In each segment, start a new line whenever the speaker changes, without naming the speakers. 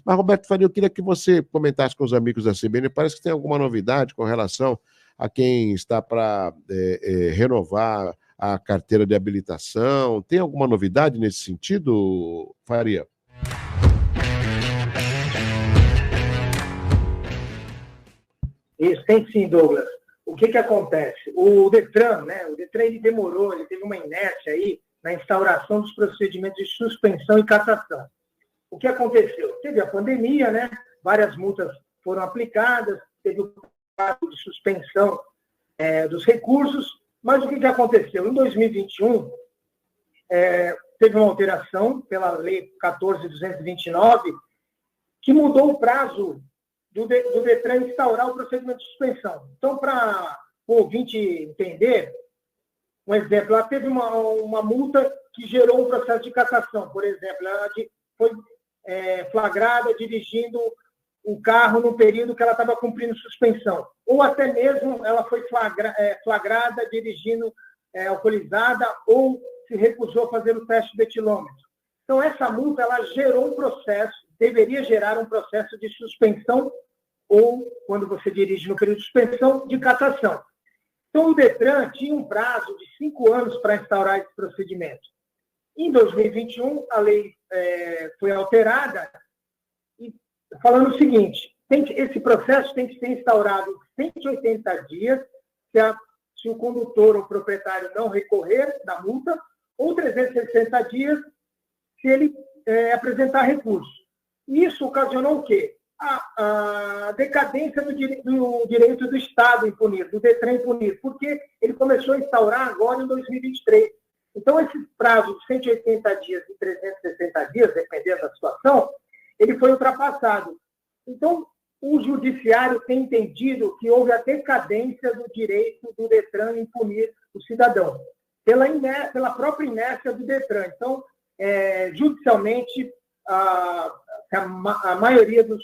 Mas, Roberto Faria, eu queria que você comentasse com os amigos da CBN, parece que tem alguma novidade com relação a quem está para renovar a carteira de habilitação. Tem alguma novidade nesse sentido, Faria?
Isso, tem sim, Douglas. O que acontece? O Detran, né? O Detran ele demorou, ele teve uma inércia aí na instauração dos procedimentos de suspensão e cassação. O que aconteceu? Teve a pandemia, né? Várias multas foram aplicadas, teve o prazo de suspensão dos recursos, mas o que aconteceu? Em 2021, teve uma alteração pela Lei 14.229, que mudou o prazo do Detran instaurar o procedimento de suspensão. Então, para o ouvinte entender, um exemplo, ela teve uma multa que gerou um processo de cassação, por exemplo, ela foi flagrada dirigindo um carro no período que ela estava cumprindo suspensão, ou até mesmo ela foi flagrada dirigindo alcoolizada ou se recusou a fazer o teste de etilômetro. Então, essa multa ela gerou um processo, deveria gerar um processo de suspensão ou, quando você dirige no período de suspensão, de cassação. Então, o Detran tinha um prazo de 5 anos para instaurar esse procedimento. Em 2021, a lei foi alterada, e falando o seguinte, esse processo tem que ser instaurado em 180 dias, se o condutor ou proprietário não recorrer da multa, ou 360 dias, se ele apresentar recurso. Isso ocasionou o quê? A decadência do direito do Estado em punir, do Detran em punir, porque ele começou a instaurar agora em 2023. Então, esse prazo de 180 dias e 360 dias, dependendo da situação, ele foi ultrapassado. Então, o judiciário tem entendido que houve a decadência do direito do Detran em punir o cidadão, pela própria inércia do Detran. Então, judicialmente, a maioria dos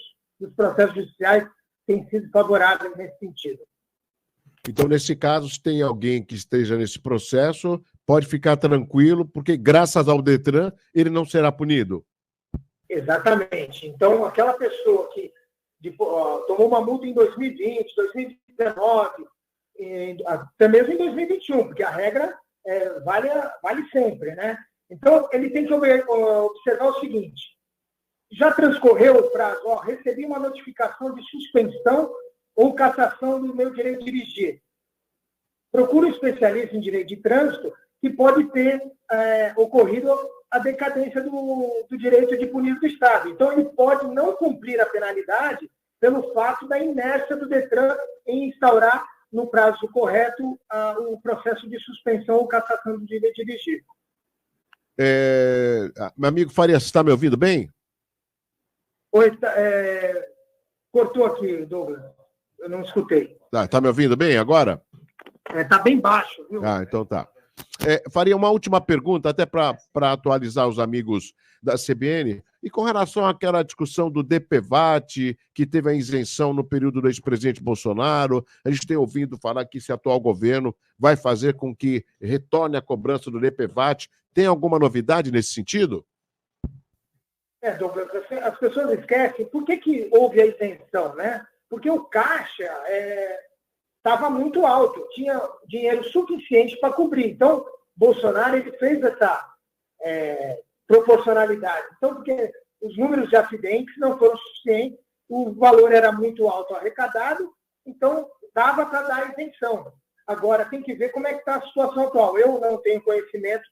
processos judiciais tem sido favorável nesse sentido.
Então, nesse caso, se tem alguém que esteja nesse processo, pode ficar tranquilo, porque graças ao Detran, ele não será punido.
Exatamente. Então, aquela pessoa que tomou uma multa em 2020, 2019, até mesmo em 2021, porque a regra vale sempre, né? Então, ele tem que observar o seguinte: já transcorreu o prazo, recebi uma notificação de suspensão ou cassação do meu direito de dirigir. Procure um especialista em direito de trânsito que pode ter ocorrido a decadência do direito de punir do Estado. Então, ele pode não cumprir a penalidade pelo fato da inércia do Detran em instaurar, no prazo correto, o processo de suspensão ou cassação do direito de dirigir.
Meu amigo Faria, você está me ouvindo bem?
Oi, cortou aqui, Douglas. Eu não escutei.
Tá me ouvindo bem agora?
Está bem baixo, viu?
Então tá. Faria uma última pergunta, até para atualizar os amigos da CBN, e com relação àquela discussão do DPVAT, que teve a isenção no período do ex-presidente Bolsonaro. A gente tem ouvido falar que esse atual governo vai fazer com que retorne a cobrança do DPVAT. Tem alguma novidade nesse sentido?
Douglas, as pessoas esquecem por que houve a isenção, né? Porque o caixa estava muito alto, tinha dinheiro suficiente para cobrir. Então, Bolsonaro ele fez essa proporcionalidade. Então, porque os números de acidentes não foram suficientes, o valor era muito alto arrecadado, então dava para dar isenção. Agora, tem que ver como é que está a situação atual. Eu não tenho conhecimento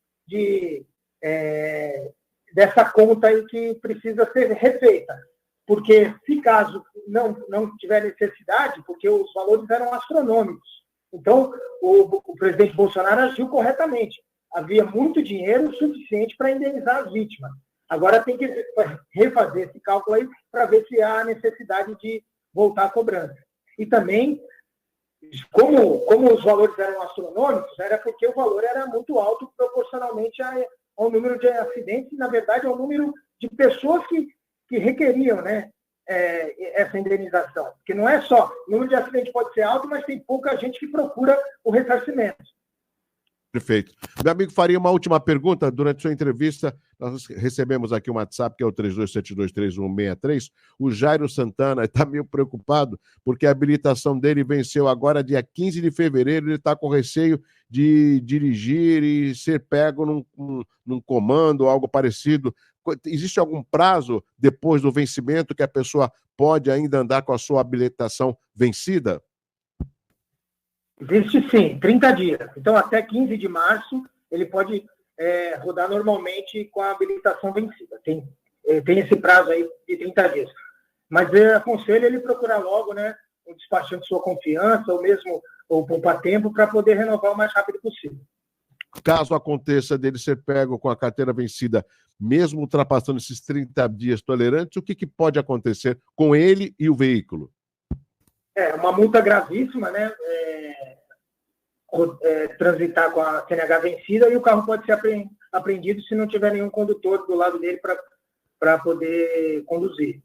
dessa conta aí que precisa ser refeita. Porque, se caso não tiver necessidade, porque os valores eram astronômicos. Então, o presidente Bolsonaro agiu corretamente. Havia muito dinheiro suficiente para indenizar as vítimas. Agora tem que refazer esse cálculo aí para ver se há necessidade de voltar à cobrança. E também, como os valores eram astronômicos, era porque o valor era muito alto proporcionalmente ao número de acidentes e, na verdade, ao número de pessoas que requeriam, né, essa indenização. Porque não é só, o número de acidentes pode ser alto, mas tem pouca gente que procura o ressarcimento.
Perfeito. Meu amigo Faria, uma última pergunta. Durante sua entrevista, Nós recebemos aqui um WhatsApp, que é o 32723163. O Jairo Santana está meio preocupado, porque a habilitação dele venceu agora, dia 15 de fevereiro. Ele está com receio de dirigir e ser pego num comando, algo parecido. Existe algum prazo depois do vencimento que a pessoa pode ainda andar com a sua habilitação vencida?
Existe sim, 30 dias. Então, até 15 de março, ele pode rodar normalmente com a habilitação vencida. Tem esse prazo aí de 30 dias. Mas eu aconselho ele procurar logo, né, um despachante de sua confiança, ou mesmo poupar tempo, para poder renovar o mais rápido possível.
Caso aconteça dele ser pego com a carteira vencida, mesmo ultrapassando esses 30 dias tolerantes, o que pode acontecer com ele e o veículo?
Uma multa gravíssima, né? Transitar com a CNH vencida, e o carro pode ser apreendido se não tiver nenhum condutor do lado dele para poder conduzir.